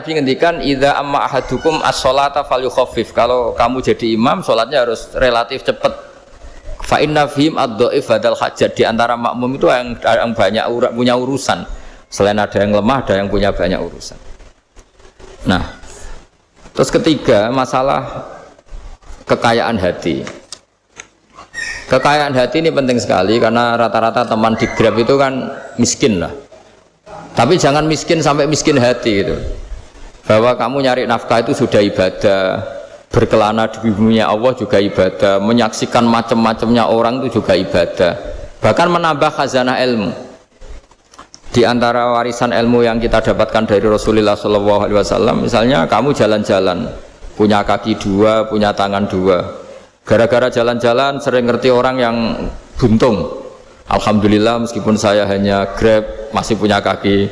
Nabi ngendikan idza amma ahadukum as-sholata falyukhaffif. Kalau kamu jadi imam, sholatnya harus relatif cepat. Fa inna fihim ad-dhaif badal hajat. Di antara makmum itu yang banyak punya urusan. Selain ada yang lemah, ada yang punya banyak urusan. Nah, terus ketiga masalah kekayaan hati. Kekayaan hati ini penting sekali karena rata-rata teman di Grab itu kan miskin lah. Tapi jangan miskin sampai miskin hati gitu. Bahwa kamu nyari nafkah itu sudah ibadah, berkelana di bumi Allah juga ibadah, menyaksikan macam-macamnya orang itu juga ibadah. Bahkan menambah khazanah ilmu. Di antara warisan ilmu yang kita dapatkan dari Rasulullah SAW, misalnya kamu jalan-jalan, punya kaki dua, punya tangan dua. Gara-gara jalan-jalan sering ngerti orang yang buntung. Alhamdulillah meskipun saya hanya Grab masih punya kaki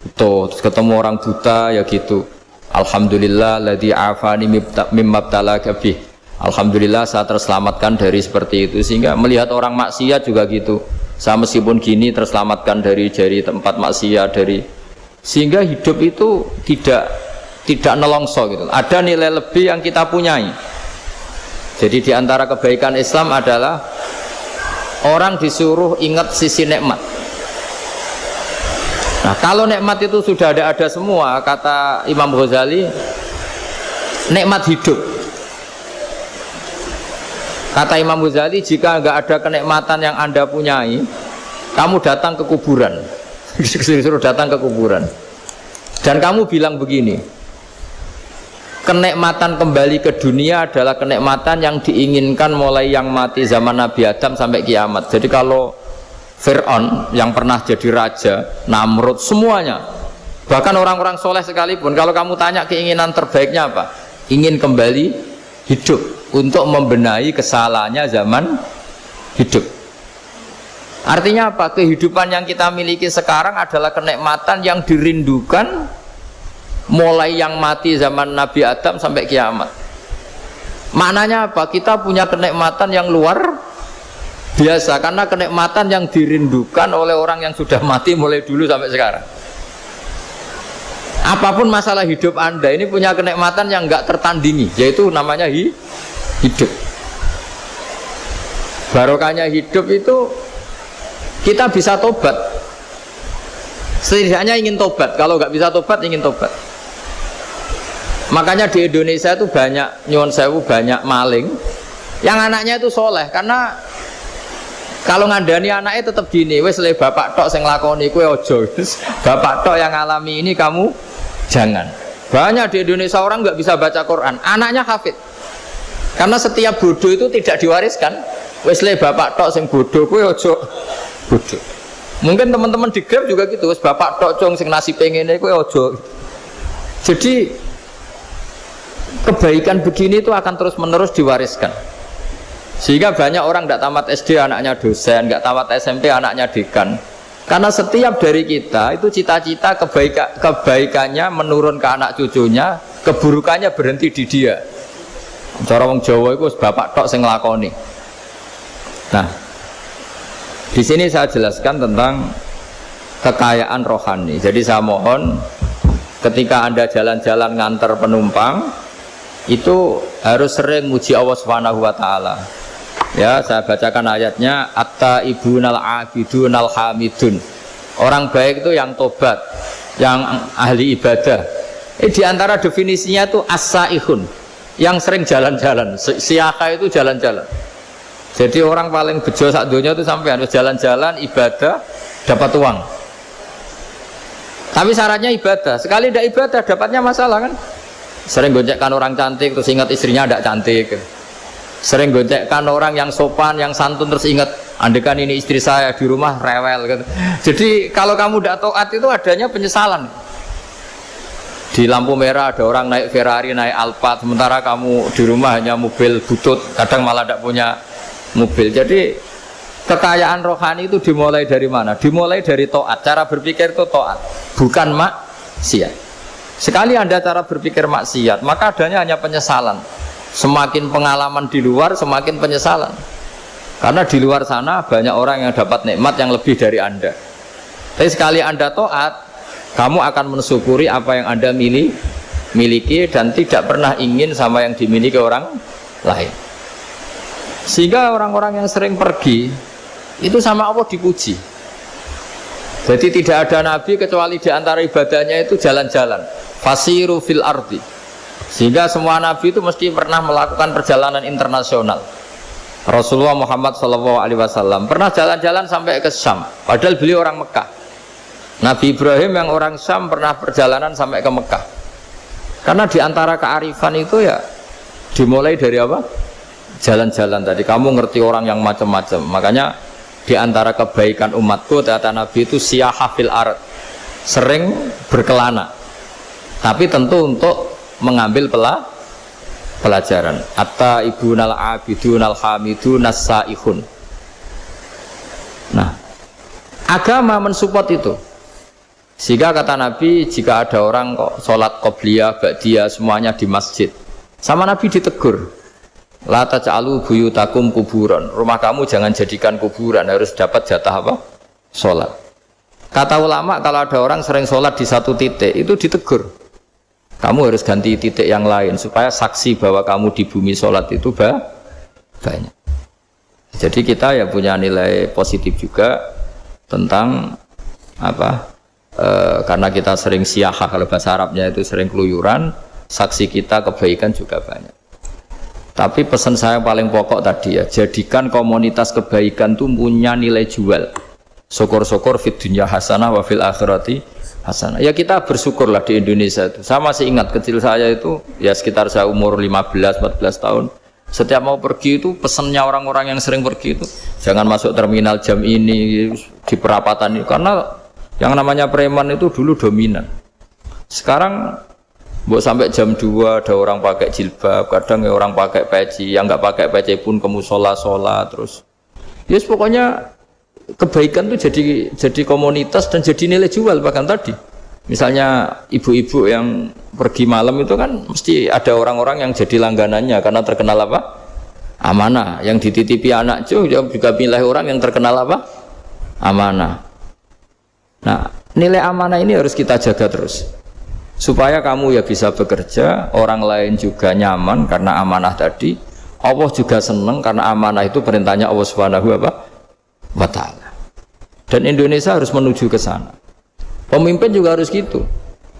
utuh, terus ketemu orang buta ya gitu. Alhamdulillah ladzi afani mimma btalaka bih. Alhamdulillah saya terselamatkan dari seperti itu. Sehingga melihat orang maksiat juga gitu. Saya meskipun gini terselamatkan dari tempat maksiat dari. Sehingga hidup itu tidak nelongso gitu. Ada nilai lebih yang kita punyai. Jadi di antara kebaikan Islam adalah orang disuruh ingat sisi nikmat. Nah, kalau nikmat itu sudah ada semua, kata Imam Ghazali, nikmat hidup. Kata Imam Ghazali, jika nggak ada kenikmatan yang Anda punyai, kamu datang ke kuburan. Disuruh datang ke kuburan. Dan kamu bilang begini, kenikmatan kembali ke dunia adalah kenikmatan yang diinginkan mulai yang mati zaman Nabi Adam sampai kiamat. Jadi kalau Fir'aun yang pernah jadi raja, Namrud, semuanya, bahkan orang-orang soleh sekalipun, kalau kamu tanya keinginan terbaiknya apa? Ingin kembali hidup untuk membenahi kesalahannya zaman hidup. Artinya apa? Kehidupan yang kita miliki sekarang adalah kenikmatan yang dirindukan mulai yang mati zaman Nabi Adam sampai kiamat. Maknanya apa? Kita punya kenikmatan yang luar biasa karena kenikmatan yang dirindukan oleh orang yang sudah mati mulai dulu sampai sekarang. Apapun masalah hidup Anda ini punya kenikmatan yang enggak tertandingi, yaitu namanya hidup. Barokahnya hidup itu kita bisa tobat. Setidaknya ingin tobat. Kalau nggak bisa tobat, ingin tobat. Makanya di Indonesia itu banyak nyuwun sewu, banyak maling yang anaknya itu soleh. Karena kalau ngandani anaknya tetap gini, wes le bapak tok sing lakoni kowe ojo. Bapak tok yang alami ini kamu jangan. Banyak di Indonesia orang nggak bisa baca Quran, anaknya hafid. Karena setiap bodoh itu tidak diwariskan. Wes le bapak tok sing bodoh kowe ojo bodoh. Mungkin teman-teman di Grab juga gitu, wes bapak tok cong sing nasibe ngene kowe ojo. Jadi kebaikan begini itu akan terus-menerus diwariskan. Sehingga banyak orang tidak tamat SD anaknya dosen, nggak tamat SMP anaknya dekan. Karena setiap dari kita itu cita-cita kebaikannya menurun ke anak cucunya, keburukannya berhenti di dia. Cara wong Jawa itu bapak tok sing nglakoni. Nah, di sini saya jelaskan tentang kekayaan rohani. Jadi saya mohon ketika Anda jalan-jalan nganter penumpang itu harus sering muji Allah Subhanahu wa taala. Ya, saya bacakan ayatnya, at-taibunal abidunal hamidun. Orang baik itu yang tobat, yang ahli ibadah. Di antara definisinya itu as-saihun, yang sering jalan-jalan. Siyaka itu jalan-jalan. Jadi orang paling bejo sak donya itu sampai harus jalan-jalan ibadah dapat uang. Tapi syaratnya ibadah. Sekali tidak ibadah dapatnya masalah kan? Sering goncengkan orang cantik terus ingat istrinya tidak cantik. Sering goncengkan orang yang sopan, yang santun terus ingat andekan ini istri saya di rumah rewel gitu. Jadi kalau kamu tidak taat itu adanya penyesalan. Di lampu merah ada orang naik Ferrari, naik Alphard, sementara kamu di rumah hanya mobil butut, kadang malah tidak punya mobil. Jadi kekayaan rohani itu dimulai dari mana? Dimulai dari taat. Cara berpikir itu taat, bukan maksiat. Sekali Anda cara berpikir maksiat, maka adanya hanya penyesalan. Semakin pengalaman di luar, semakin penyesalan. Karena di luar sana banyak orang yang dapat nikmat yang lebih dari Anda. Tapi sekali Anda taat, kamu akan mensyukuri apa yang Anda miliki dan tidak pernah ingin sama yang dimiliki orang lain. Sehingga orang-orang yang sering pergi itu sama Allah dipuji. Jadi tidak ada nabi kecuali di antara ibadahnya itu jalan-jalan. Fasiru fil ardi. Sehingga semua nabi itu mesti pernah melakukan perjalanan internasional. Rasulullah Muhammad SAW pernah jalan-jalan sampai ke Syam, padahal beliau orang Mekah. Nabi Ibrahim yang orang Syam pernah perjalanan sampai ke Mekah. Karena di antara kearifan itu ya dimulai dari apa? Jalan-jalan tadi. Kamu ngerti orang yang macam-macam. Makanya di antara kebaikan umatku kata Nabi itu siyahah fil ard, sering berkelana. Tapi tentu untuk mengambil pelajaran. Atta ibunal abidunal hamidunas saihun. Nah, agama mensupport itu. Sehingga kata Nabi, jika ada orang kok sholat qobliyah, ba'diyah semuanya di masjid, sama Nabi ditegur, la taj'alu buyutakum kuburan. Rumah kamu jangan jadikan kuburan, harus dapat jatah apa? Sholat. Kata ulama, kalau ada orang sering sholat di satu titik, itu ditegur. Kamu harus ganti titik yang lain supaya saksi bahwa kamu di bumi sholat itu banyak. Jadi kita ya punya nilai positif juga tentang apa? Karena kita sering siyahah, kalau bahasa Arabnya itu sering keluyuran, saksi kita kebaikan juga banyak. Tapi pesan saya yang paling pokok tadi ya, jadikan komunitas kebaikan itu punya nilai jual. Syukur-syukur fid dunya hasanah wa fil akhirati hasanah. Ya kita bersyukurlah di Indonesia itu. Saya masih ingat kecil saya itu ya sekitar saya umur 15-14 tahun. Setiap mau pergi itu pesannya orang-orang yang sering pergi itu jangan masuk terminal jam ini di perapatan ini, karena yang namanya preman itu dulu dominan. Sekarang sampai jam 2 ada orang pakai jilbab, kadang ya orang pakai peci, yang nggak pakai peci pun ke musola terus. Yes, pokoknya kebaikan itu jadi komunitas dan jadi nilai jual. Bahkan tadi misalnya ibu-ibu yang pergi malam itu kan mesti ada orang-orang yang jadi langganannya karena terkenal apa? Amanah. Yang dititipi anak juga pilih orang yang terkenal apa? Amanah. Nah, nilai amanah ini harus kita jaga terus supaya kamu ya bisa bekerja, orang lain juga nyaman karena amanah tadi, Allah juga senang karena amanah itu perintahnya Allah Subhanahu wa ta'ala. Dan Indonesia harus menuju ke sana. Pemimpin juga harus gitu.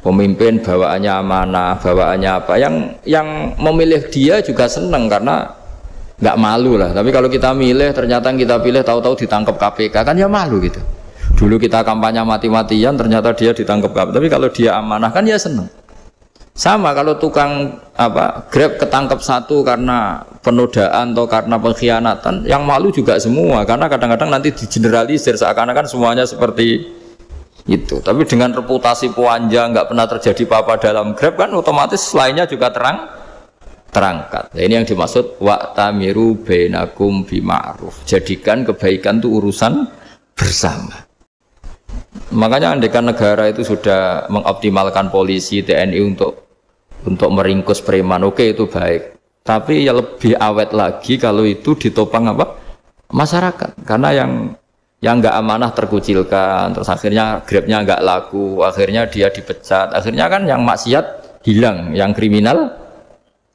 Pemimpin bawaannya amanah, bawaannya apa? Yang memilih dia juga senang karena nggak malu lah. Tapi kalau kita milih ternyata kita pilih tahu-tahu ditangkap KPK kan ya malu gitu. Dulu kita kampanye mati-matian ternyata dia ditangkap KPK. Tapi kalau dia amanah kan ya senang. Sama kalau tukang Grab ketangkap satu karena penodaan atau karena pengkhianatan, yang malu juga semua karena kadang-kadang nanti digeneralisir seakan-akan semuanya seperti itu. Tapi dengan reputasi panjang nggak pernah terjadi apa-apa dalam Grab kan otomatis lainnya juga terangkat. Nah, ini yang dimaksud wa'tamiru bainakum bima'ruf. Jadikan kebaikan itu urusan bersama. Makanya andaikan negara itu sudah mengoptimalkan polisi, TNI untuk meringkus preman, oke itu baik. Tapi ya lebih awet lagi kalau itu ditopang apa? Masyarakat. Karena yang nggak amanah terkucilkan, terus akhirnya Grabnya nggak laku, akhirnya dia dipecat, akhirnya kan yang maksiat hilang, yang kriminal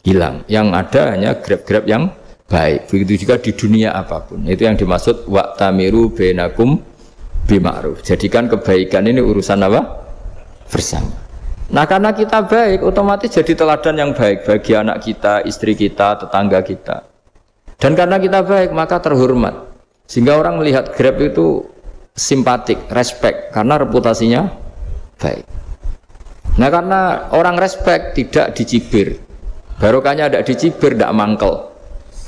hilang, yang ada hanya Grab yang baik. Begitu juga di dunia apapun. Itu yang dimaksud wa'tamiru bainakum bima'ruf. Jadikan kebaikan ini urusan apa? Bersama. Nah karena kita baik, otomatis jadi teladan yang baik bagi anak kita, istri kita, tetangga kita. Dan karena kita baik, maka terhormat. Sehingga orang melihat Grab itu simpatik, respect, karena reputasinya baik. Nah karena orang respect tidak dicibir. Barokahnya tidak dicibir, tidak mangkel.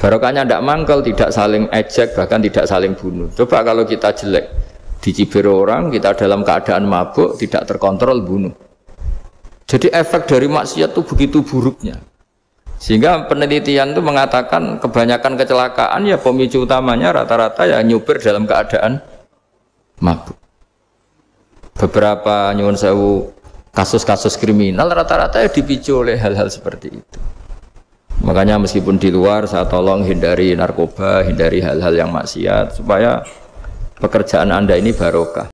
Barokahnya tidak mangkel, tidak saling ejek, bahkan tidak saling bunuh. Coba kalau kita jelek, dicibir orang, kita dalam keadaan mabuk, tidak terkontrol, bunuh. Jadi efek dari maksiat itu begitu buruknya. Sehingga penelitian itu mengatakan kebanyakan kecelakaan ya pemicu utamanya rata-rata ya nyupir dalam keadaan mabuk. Beberapa nyuwun sewu kasus-kasus kriminal rata-rata ya dipicu oleh hal-hal seperti itu. Makanya meskipun di luar saya tolong hindari narkoba, hindari hal-hal yang maksiat supaya pekerjaan Anda ini barokah.